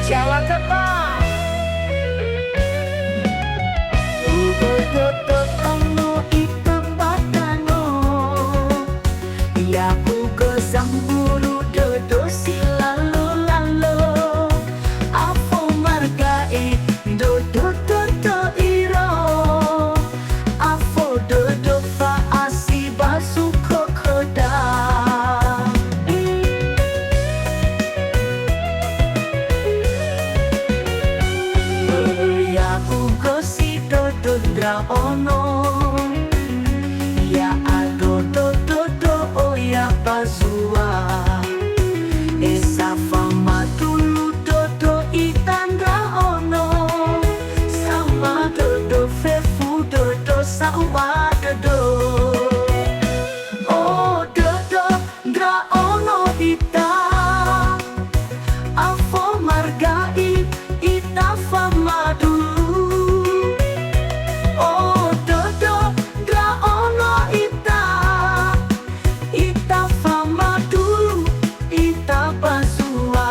Jawa Tepang. Ugo ono itu padano, ya ugo samburu dodo silalo lalo, afo margae dodo dodo iro, afo dodo fa asi basu kokoda. Ya ugo si dodo dra ono, ya ado dodo do oya bazua, esa fama dulu dodo itandra ono, sama dodo fefu dodo sawa dodo. Oh dodo dra ono ita, afo margai ita fama dulu. Oh dodo dra ono ita, ita fama dulu, ita basua.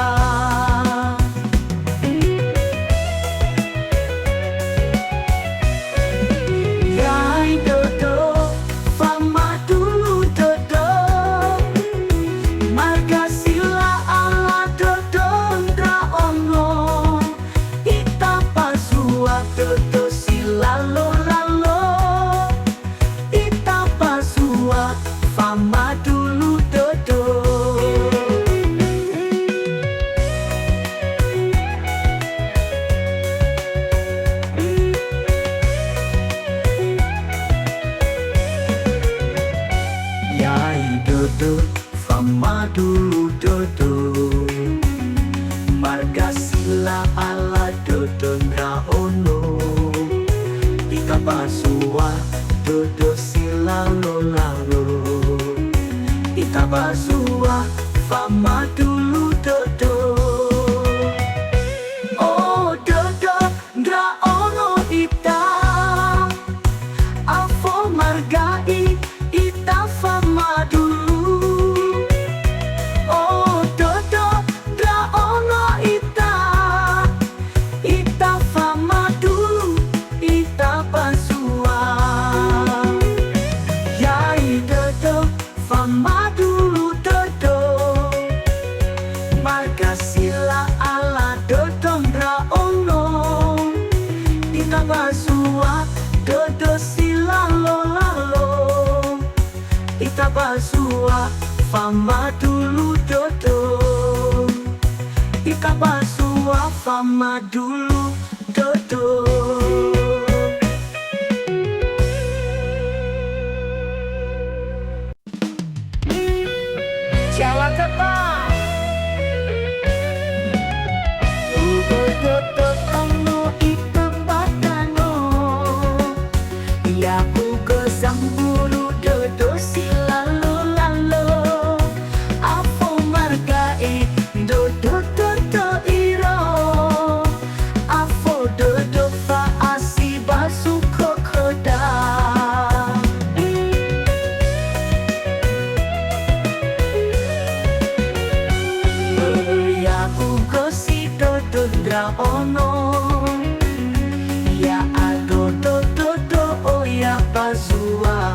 Yai dodo fama dulu dodo, marga sila ala dodo dra ono, ita basua dodo silalo lalo, ita basua fama dulu dodo. Yai dodo fama dulu dodo, marga sila ala dodo nra ono, ita basua dodo sila lo lalo, ita basua fama dulu dodo. Oh dodo nra ono ita, afo margai ita fama dulu. Oh dodo dra ono ita, ita fama dulu, ita basua. Yai dodo fama dulu dodo, marga sila ala dodo dra ono, ita basua dodo sila lo lalo, ita basua fama dulu dodo, ita basua fama dulu dodo. Jawa Tepang. Ugo dodo ono itu padano, ya ugo samburu dodo silalo lalo, afo margae dodo dodo iro, afo dodo fa asi basu kokoda. Ya ugo si dodo dra ono, ya ado dodo do oya bazua,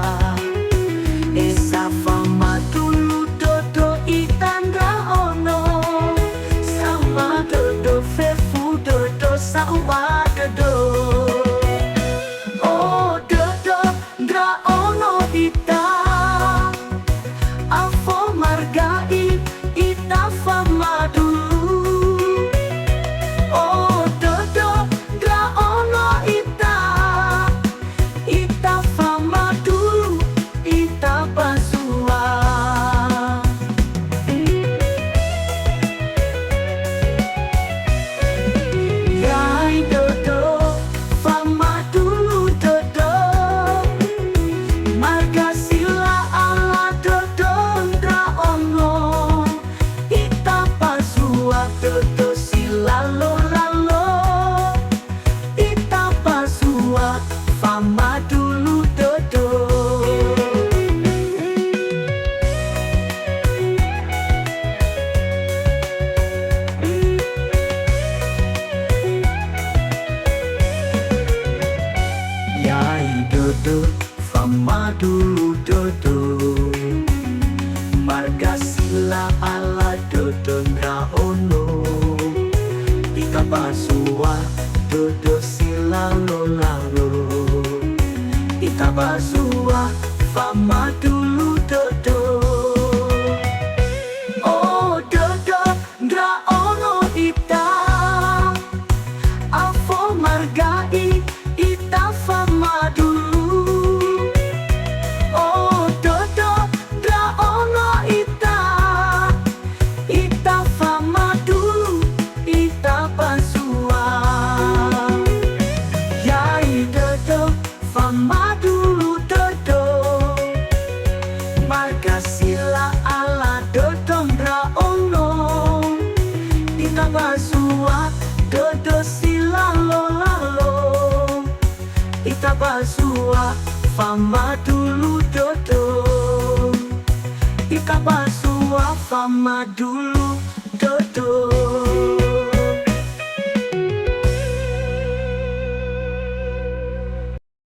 esa fama dulu dodo itandra ono, sama dodo fefu dodo sawa dodo. Oh dodo dra ono ita, afo margai ita fama dulu. Oh dodo dra ono ita, ita fama dulu, ita basua. Yai dodo dodo, fama dulu dodo. Margasila ala dodo nra ono. Ika basua dodo sila lolalo. Ika basua fama dulu dodo. Oh dodo nra ono ita. Afo margai ita fama dulu. Oh dodo nra ono ita. Ita fama dulu. Ita basua. Yai dodo fama dulu dodo. Margasila ala dodo nra ono. Ita basua dodo sila lolalo. Ita basua fama dulu dodo. Ita basua fama dulu dodo.